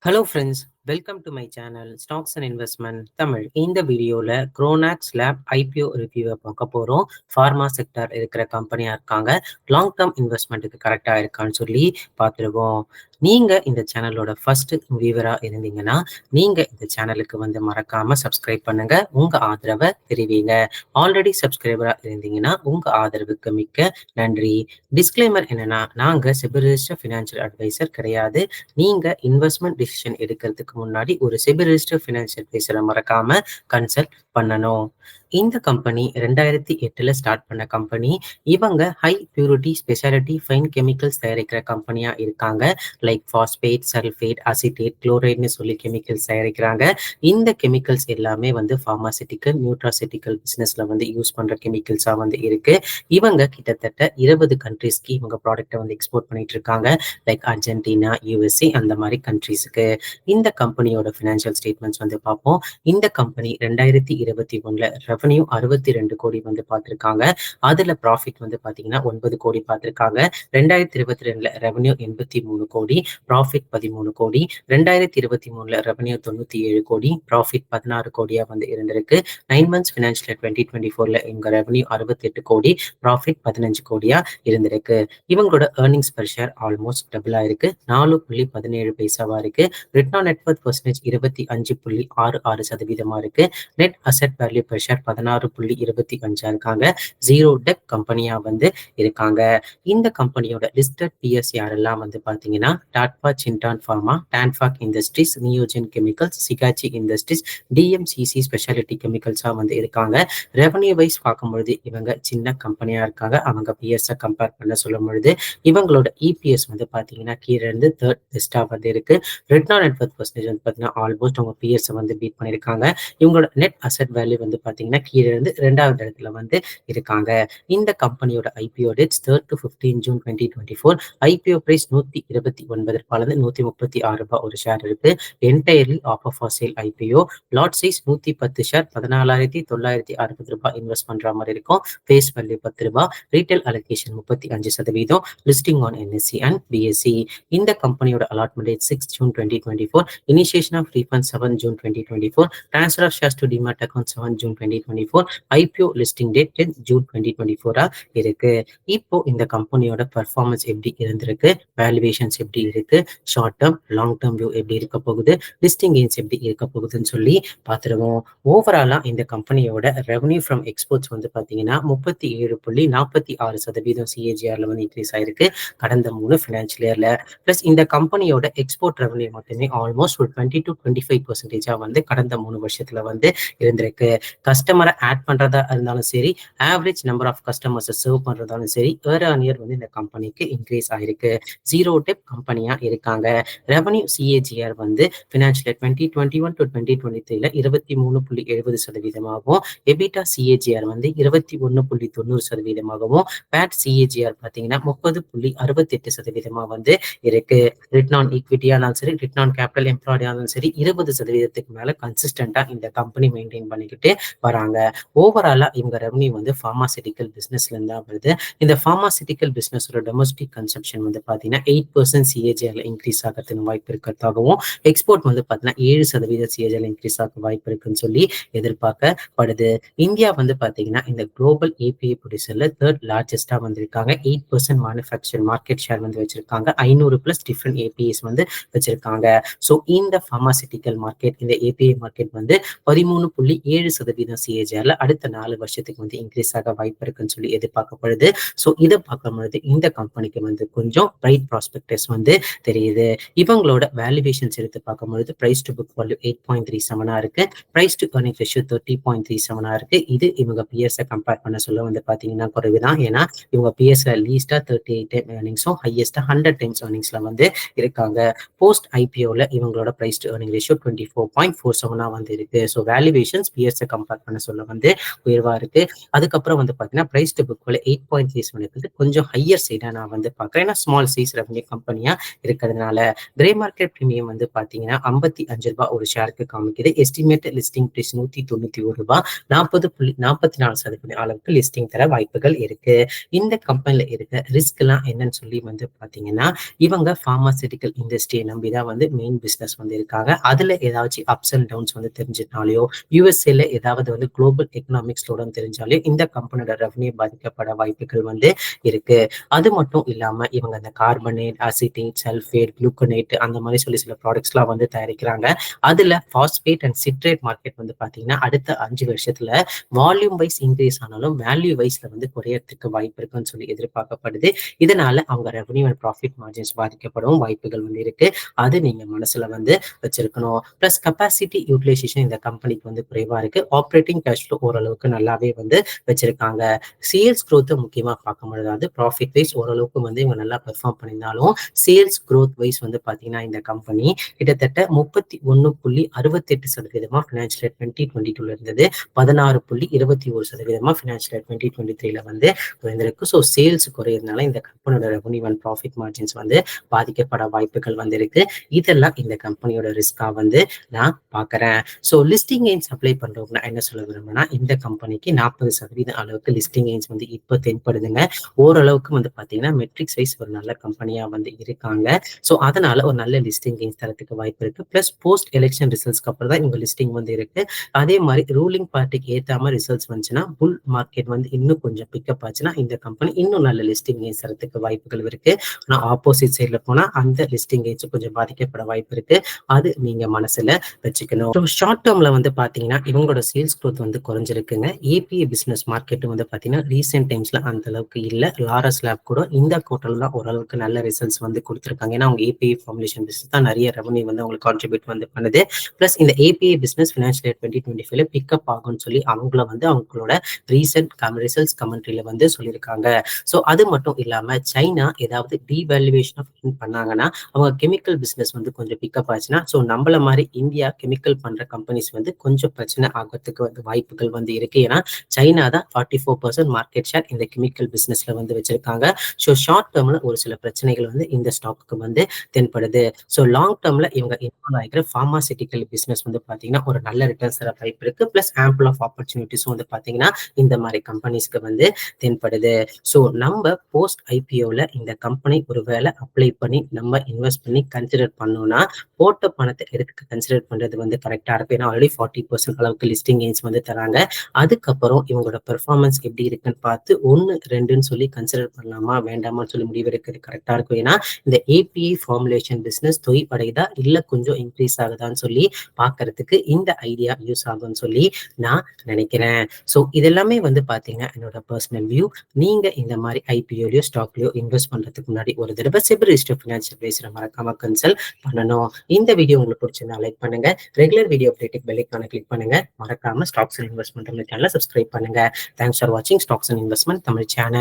Hello friends, welcome to my channel stocks and investment Tamil. இந்த வீடியோவில் குரோனாக்ஸ் lab IPO ரிவ்யூவை பார்க்க போகிறோம். ஃபார்மா செக்டர் இருக்கிற கம்பெனியாக இருக்காங்க. லாங் டேர்ம் இன்வெஸ்ட்மெண்ட்டுக்கு கரெக்டாக இருக்கான்னு சொல்லி பார்த்துருவோம். நீங்கள் இந்த சேனலோட ஃபர்ஸ்ட் வியூவராக இருந்தீங்கன்னா நீங்கள் இந்த சேனலுக்கு வந்து மறக்காமல் சப்ஸ்கிரைப் பண்ணுங்கள். உங்கள் ஆதரவை தெரிவிங்க. ஆல்ரெடி சப்ஸ்கிரைபராக இருந்தீங்கன்னா உங்கள் ஆதரவுக்கு மிக்க நன்றி. டிஸ்க்ளைமர் என்னன்னா, நாங்கள் செபி ரிஜிஸ்டர்ட் ஃபினான்ஷியல் அட்வைசர் கிடையாது. நீங்க இன்வெஸ்ட்மெண்ட் டிசிஷன் எடுக்கிறதுக்கு முன்னாடி ஒரு செபி ரிஜிஸ்டர்ட் ஃபினான்ஷியல் அட்வைசரை மறக்காம கன்சல்ட் பண்ணணும். இந்த கம்பெனி 2008 ஸ்டார்ட் பண்ண கம்பெனி. இவங்க high purity speciality fine chemicals தயாரிக்கிற கம்பெனியா இருக்காங்க. லைக் பாஸ்பேட், சல்ஃபேட், அசிட்டேட், குளோரைட்னு சொல்லி கெமிக்கல்ஸ் தயாரிக்கிறாங்க. இந்த கெமிக்கல்ஸ் எல்லாமே வந்து பார்மாசிட்டிக்கல், நியூட்ராசிட்டிக்கல் பிசினஸ்ல வந்து யூஸ் பண்ற கெமிக்கல்ஸா வந்து இருக்கு. இவங்க கிட்டத்தட்ட 20 கண்ட்ரீஸ்க்கு இவங்க ப்ராடக்ட்டை வந்து எக்ஸ்போர்ட் பண்ணிட்டு இருக்காங்க. லைக் அர்ஜென்டினா, யூஎஸ்ஏ அந்த மாதிரி கண்ட்ரீஸுக்கு. இந்த கம்பெனியோட ஃபினான்ஷியல் ஸ்டேட்மெண்ட்ஸ் வந்து பார்ப்போம். இந்த கம்பெனி 2021 ரெவன்யூ 62 கோடி வந்து பார்த்துருக்காங்க. அதுல ப்ராஃபிட் வந்து பார்த்தீங்கன்னா 9 கோடி பார்த்துருக்காங்க. 2022 ரெவன்யூ 83 கோடி, ப்ராஃபிட் 13 கோடி. 2023 ரெவன்யூ 97 கோடி, ப்ராஃபிட் 16 கோடியா வந்து இருந்திருக்கு. 9 months ஃபினான்ஷியல் 2024 இவங்க ரெவன்யூ 68 கோடி, ப்ராஃபிட் 15 கோடியா இருந்திருக்கு. இவங்களோட ஏர்னிங்ஸ் பெர் ஷேர் ஆல்மோஸ்ட் டபுளா இருக்கு. 4.17 பைசாவா இருக்கு. Return on net Worth percentage 25.66% இருக்கு. Net asset value per share 16.25 இருக்காங்க. ஜீரோ டெட் கம்பெனியா வந்து இருக்காங்க. இந்த கம்பெனியோட லிஸ்டட் பிஎஸ் யாரெல்லாம் வந்து பாத்தீங்கன்னா டாட்பா சிண்டான் ஃபார்மா, டான்ஃபாக் industries, Neogen chemicals, Sigachi industries, DMCC speciality கெமிக்கல்ஸா வந்து இருக்காங்க. ரெவன்யூ வைஸ் பார்க்கும்பொழுது இவங்க சின்ன கம்பெனியா இருக்காங்க. அவங்க பிஎஸ் கம்பேர் பண்ண சொல்லும் பொழுது இவங்களோட இபிஎஸ் வந்து பாத்தீங்கன்னா கீழே இருந்து தேர்ட் பெஸ்டா வந்து இருக்கு. Return on net Worth percentage வந்து பாத்தீங்கன்னா ஆல்மோஸ்ட் அவங்க பிஎஸ் வந்து பீட் பண்ணிருக்காங்க. இவங்களோட நெட் அசெட் வேல்யூ வந்து பாத்தீங்கன்னா கீழே இருந்து 2வது இடத்துல வந்து இருக்காங்க. இந்த கம்பெனியோட IPO dates 3rd to 15 June 2024. IPO price 129 ரூபாயிலிருந்து 136 ரூபாய் ஒரு ஷேர் இருக்கு. Entirely offer for sale IPO. Lot size 110 share 14,960 ரூபாய் இன்வெஸ்ட் பண்ற மாதிரி இருக்கும். ஃபேஸ் வேல்யூ 10 ரூபாய். Retail allocation 35%. Listing on NSE and BSE. இந்த கம்பெனியோட allotment date 6 June 2024. Initiation of refund 7 June 2024. Transfer of shares to demat account 7 June 2024. IPO listing date 10 June 2024 இருக்கு. இப்போ இந்த கம்பெனியோட பெர்ஃபார்மன்ஸ் எப்படி இருந்திருக்கு, வேல்யூவேஷன்ஸ் எப்படி இருக்கு, short term long term view எப்படி இருக்க போகுது, லிஸ்டிங் கெயின்ஸ் எப்படி இருக்க போகுதுன்னு சொல்லி பார்த்துருவோம். ஓவராலா இந்த கம்பெனியோட ரெவன்யூ ஃப்ரம் எக்ஸ்போர்ட்ஸ் வந்து பார்த்தீங்கன்னா 37.46% சிஏஜிஆர்ல வந்து இன்க்ரீஸ் ஆயிருக்கு கடந்த 3 ஃபினான்ஷியல் இயர்ல. பிளஸ் இந்த கம்பெனியோட எக்ஸ்போர்ட் ரெவன்யூ மட்டுமே ஆல்மோஸ்ட் ஒரு 20-25% வந்து கடந்த 3 வருஷத்துல வந்து இருந்திருக்கு. கஸ்டமரை ஆட் பண்றதா இருந்தாலும் சரி, ஆவரேஜ் நம்பர் ஆஃப் கஸ்டமர்ஸை சர்வ் பண்றதாலும் சரி, இயர் ஆன் இயர் வந்து இந்த கம்பெனிக்கு இன்க்ரீஸ் ஆயிருக்கு. ஜீரோ டெப் கம்பெனியா இருக்காங்க. ரெவன்யூ சிஏஜிஆர் வந்து ஃபினான்ஷியல் 2021 to 2023 23.70%, எபிட்டா சிஏஜிஆர் வந்து 21.90%, பேட் சிஏஜிஆர் பார்த்தீங்கன்னா 30.68% வந்து இருக்கு. ரிட்டர்ன் ஆன் ஈக்விட்டியா இருந்தாலும் சரி, ரிட்டர்ன் ஆன் கேபிட்டல் எம்ப்ளாய்டா இருந்தாலும் சரி 20% மேல கன்சிஸ்டன்டா இந்த கம்பெனி மெயின்டைன் பண்ணிக்கிட்டு வராங்க. ஓவராலா இவங்க ரெவன்யூ வந்து பார்மாசிட்டிக்கல் பிசினஸ்ல இருந்தா வருது. இந்த பார்மாசிட்டிக்கல் பிசினஸோட டொமஸ்டிக் கன்சம்ஷன் வந்து பாத்தீங்கன்னா 8% சிஏஜிஆர்ல இன்க்ரீஸ் ஆகிறதுக்கு வாய்ப்பு இருக்கிறதாகவும், எக்ஸ்போர்ட் வந்து பாத்தீங்கன்னா 7% சிஏஜிஆர்ல இன்க்ரீஸ் ஆக வாய்ப்பு இருக்குன்னு சொல்லி எதிர்பார்க்கப்படுது. இந்தியா வந்து பாத்தீங்கன்னா இந்த குளோபல் ஏபிஐ ப்ரொடியூசர்ல 3rd லார்ஜஸ்டா வந்திருக்காங்க. 8% மேனுஃபேக்சர் மார்க்கெட் ஷேர் வந்து வச்சிருக்காங்க. 500+ டிஃப்ரெண்ட் ஏபிஐஸ் வந்து வச்சிருக்காங்க. ஸோ இந்த பார்மாசிட்டிக்கல் மார்க்கெட், இந்த ஏபிஐ மார்க்கெட் வந்து 13.7% சிஏஜிஆர்ல அடுத்த 4 வருஷத்துக்கு வந்து இன்க்ரீஸ் ஆக வாய்ப்பு இருக்குன்னு சொல்லி எதிர்பார்க்கப்படுது. ஸோ இதை பார்க்கும்பொழுது இந்த கம்பெனிக்கு வந்து கொஞ்சம் பிரைட் ப்ராஸ்பெக்டஸ் வந்து தெரியுது. இவங்களோட வேல்யூவேஷன்ஸ் எடுத்து பார்க்கும்பொழுது பிரைஸ் டு புக் வேல்யூ 8.37 இருக்கு. பிரைஸ் டு earning ratio 30.37 இருக்கு. இது இவங்க பிஎஸ் கம்பேர் பண்ண சொல்ல வந்து பாத்தீங்கன்னா குறைவுதான். ஏன்னா இவங்க பிஎஸ்ல லீஸ்டா 38 டைம் ஏர்னிங்ஸும் ஹையஸ்டா 100 டைம்ஸ் ஏர்னிங்ஸ்ல வந்து இருக்காங்க. போஸ்ட் ஐபிஓல இவங்களோட பிரைஸ் டு earning ratio 24.47 வந்து இருக்கு. ஸோ வேல்யூவேஷன்ஸ் பிஎஸ் கம்பேர் பண்ண என்ன சொல்ல வந்து உயர்வா இருக்கு. அதுக்கப்புறம் வந்து பார்த்தீங்கன்னா, பிரைஸ் டு புக் வேல்யூ 8.37 இருக்குது. கொஞ்சம் ஹையர் சைடா நான் வந்து பார்க்குறேன். ஏன்னா ஸ்மால் சைஸ் ரெவென்யூ கம்பெனியா இருக்கிறதுனால. கிரே மார்க்கெட் பிரீமியம் வந்து பார்த்தீங்கன்னா, ரூ. 55 ஒரு ஷேருக்கு காமிக்குது. எஸ்டிமேட்டட் லிஸ்டிங் பிரைஸ் ரூ. 191 40.44% அளவுக்கு லிஸ்டிங் தர வாய்ப்புகள் இருக்கு. இந்த கம்பெனில இருக்க ரிஸ்க்லாம் என்னன்னு சொல்லி வந்து பார்த்தீங்கன்னா, இவங்க பார்மாசூட்டிக்கல் இண்டஸ்ட்ரியை நம்பி தான் வந்து மெயின் பிசினஸ் வந்து இருக்காங்க. அதுல ஏதாச்சும் அப்ஸ் அண்ட் டவுன்ஸ் வந்து தெரிஞ்சினாலயோ, யுஎஸ்ஏல ஏதாவது வந்து குளோபல் எக்கனாமிக் ஸ்லோடவுன் தெரிஞ்சாலே இந்த கம்பெனியோட ரெவென்யூ பாதிக்கப்பட வாய்ப்புகள் வந்து இருக்கு. அது மட்டும் இல்லாம இவங்க அந்த கார்பனேட், அசிட்டேட், சல்ஃபேட், குளுக்கனேட் அந்த மாதிரி சொல்லி சில ப்ராடக்ட்ஸ்லாம் வந்து தயாரிக்கிறாங்க. அதுல பாஸ்பேட் அண்ட் சிட்ரேட் மார்க்கெட் வந்து பாத்தீங்கன்னா அடுத்த 5 வருஷத்துல வால்யூம் வைஸ் இன்க்ரீஸ் ஆனாலும் வேல்யூ வைஸ்ல வந்து குறையறதுக்கு வாய்ப்பு இருக்குன்னு சொல்லி எதிர்பார்க்கப்படுது. இதனால அவங்க ரெவென்யூ அண்ட் ப்ராஃபிட் மார்ஜின்ஸ் பாதிக்கப்படும் வாய்ப்புகள் வந்து இருக்கு. அது நீங்க மனசுல வந்து வச்சிருக்கணும். பிளஸ் கெப்பாசிட்டி யூட்டிலைசேஷன் இந்த கம்பெனிக்கு வந்து குறைவா இருக்கு. ஆப்ரேட்டிங் கேஷ் ஃப்ளோ ஓரளவுக்கு நல்லாவே வந்து வச்சிருக்காங்க. சேல்ஸ் growth முக்கியமா பார்க்க முடியாது. ப்ராஃபிட் வைஸ் ஓரளவுக்கு வந்து இவங்க நல்லா பெர்ஃபார்ம் பண்ணியிருந்தாலும் சேல்ஸ் growth வைஸ் வந்து பாத்தீங்கன்னா இந்த கம்பெனி கிட்டத்தட்ட 31.68% ஃபினான்ஷியல் இயர் 2022 இருந்தது. 16.21% ஃபினான்ஷியல் இயர் 2023 வந்து குறைந்திருக்கு. ஸோ சேல்ஸ் குறையறதுனால இந்த கம்பெனியோட ரெவென்யூ அண்ட் ப்ராஃபிட் மார்ஜின்ஸ் வந்து பாதிக்கப்பட வாய்ப்புகள் வந்து இருக்கு. இதெல்லாம் இந்த கம்பெனியோட ரிஸ்கா வந்து நான் பாக்குறேன். ஸோ லிஸ்டிங் கெயின்ஸ் அப்ளை பண்றவங்க நான் என்ன சொல்ல விரும்புறேன்னா, இந்த கம்பெனிக்கு 40% அளவுக்கு லிஸ்டிங் கெயின்ஸ் வந்து இப்போ தென்படுதுங்க. ஓரளவுக்கு வந்து பாத்தீங்கன்னா மெட்ரிக்ஸ் வைஸ் ஒரு நல்ல கம்பெனியா வந்து இருக்காங்க. ஸோ அதனால ஒரு நல்ல லிஸ்டிங் கெயின்ஸ் தரத்துக்கு வாய்ப்பு இருக்கு. பிளஸ் போஸ்ட் எலெக்ஷன் ரிசல்ட்ஸ்க்கு அப்புறம் தான் இவங்க லிஸ்டிங் வந்து இருக்கு. அதே மாதிரி ரூலிங் பார்ட்டிக்கு ஏத்தாம ரிசல்ட்ஸ் வந்துச்சுன்னா புல் மார்க்கெட் வந்து இன்னும் கொஞ்சம் பிக்கப் ஆச்சுன்னா இந்த கம்பெனி இன்னும் நல்ல லிஸ்டிங் கெயின்ஸ் தரத்துக்கு வாய்ப்புகள் இருக்கு. ஆனா ஆப்போசிட் சைட்ல போனா அந்த லிஸ்டிங் கெயின்ஸ் கொஞ்சம் பாதிக்கப்பட வாய்ப்பு இருக்கு. அது நீங்க மனசுல வச்சுக்கணும். ஸோ ஷார்ட் டேர்ம்ல வந்து பாத்தீங்கன்னா இவங்களோட சேல்ஸ் growth வந்து குறைஞ்சிருக்குங்க. ஏபிஐ பிசினஸ் மார்க்கெட் வந்து பாத்தீங்கன்னா ரீசென்ட் டைம்ஸ்ல அந்த அளவுக்கு இல்ல. லாரஸ் லேப் கூட இந்த குவார்டர்ல தான் ஓரளவுக்கு நல்ல ரிசல்ட்ஸ் வந்து கொடுத்திருக்காங்க. ஏன்னா அவங்க ஏபிஐ ஃபார்முலேஷன் பிசினஸ் தான் நிறைய ரெவன்யூ வந்து அவங்களுக்கு கான்ட்ரிபியூட் வந்து பண்ணுது. பிளஸ் இந்த API business financial year 2025 pickup ஆகும்னு சொல்லி அவங்கள வந்து அவங்களோட ரீசென்ட் ரிசல்ட்ஸ் கமெண்ட்ரியில வந்து சொல்லியிருக்காங்க. ஸோ அது மட்டும் இல்லாம சைனா ஏதாவது டீவேல்யூவேஷன் ஆஃப் பண்ணாங்கன்னா அவங்க கெமிக்கல் பிசினஸ் வந்து கொஞ்சம் பிக்கப் ஆச்சுன்னா ஸோ நம்மள மாதிரி இந்தியா கெமிக்கல் பண்ற கம்பெனிஸ் வந்து கொஞ்சம் பிரச்சனை ஆகிறதுக்கு வந்து வாய்ப்புகள் வந்து இருக்கு. ஏன்னா சைனா தான் 44% மார்க்கெட் ஷேர் இந்த கெமிக்கல் பிசினஸ்ல வந்து வச்சிருக்காங்க. ஸோ ஷார்ட் டேர்ம்ல ஒரு சில பிரச்சனைகள் வந்து இந்த ஸ்டாக்கு வந்து தென்படுது. ஸோ லாங் டேர்ம்ல இவங்க இன்வால்வ் ஆகிற பார்மாசிட்டிக்கல் பிசினஸ் வந்து பாத்தீங்கன்னா ஒரு நல்ல ரிட்டர்ன்ஸ் தர வாய்ப்பு இருக்கு. பிளஸ் ஆம்பிள் ஆஃப் ஆப்பர்ச்சுனிட்டிஸும் வந்து பாத்தீங்கன்னா இந்த மாதிரி கம்பெனிஸ்க்கு வந்து தென்படுது. ஸோ நம்ம போஸ்ட் ஐபிஓல இந்த கம்பெனி ஒருவேளை அப்ளை பண்ணி நம்ம இன்வெஸ்ட் பண்ணி கன்சிடர் பண்ணோம்னா போட்ட பணத்தை எடுத்து கன்சிடர் பண்றது வந்து கரெக்டா இருக்கும். ஏன்னா ஆல்ரெடி 40% அளவுக்கு லிஸ்டிங் கெயின்ஸ் வந்து தராங்க. அதுக்கப்புறம் இவங்களோட பெர்ஃபார்மன்ஸ் எப்படி இருக்குன்னு பார்த்து 1, 2ன்னு சொல்லி கன்சிடர் பண்ணலாமா வேண்டாமான்னு சொல்லி முடிவு எடுக்கிறது கரெக்டா இருக்கும். ஏன்னா இந்த ஏபிஐ ஃபார்முலேஷன் பிசினஸ் தொய்வடையுதா இல்ல கொஞ்சம் இன்க்ரீஸ் ஆகுதான்னு சொல்லி பாக்குறதுக்கு இந்த ஐடியா யூஸ் ஆகும்னு சொல்லி நான் நினைக்கிறேன். ஸோ இதெல்லாமே வந்து பாத்தீங்கன்னா என்னோட பர்சனல் வியூ. நீங்க இந்த மாதிரி ஐபிஓலயோ ஸ்டாக்லயோ இன்வெஸ்ட் பண்றதுக்கு முன்னாடி ஒரு தடவை செபி ரிஜிஸ்டர்ட் ஃபினான்ஷியல் அட்வைசரை மறக்காம கன்சல்ட் பண்ணணும். இந்த வீடியோ உங்களுக்கு பிடிச்சிருந்தா லைக் பண்ணுங்க. ரெகுலர் வீடியோ அப்டேட்டுக்கு பெல் ஐகானை கிளிக் பண்ணுங்க. மறக்காம ஸ்டாக்ஸ் அண்ட் இன்வெஸ்ட்மெண்ட் சேனலை சப்ஸ்கிரைப் பண்ணுங்க. தேங்க்ஸ் ஃபார் வாட்சிங் stocks and investment Tamil channel.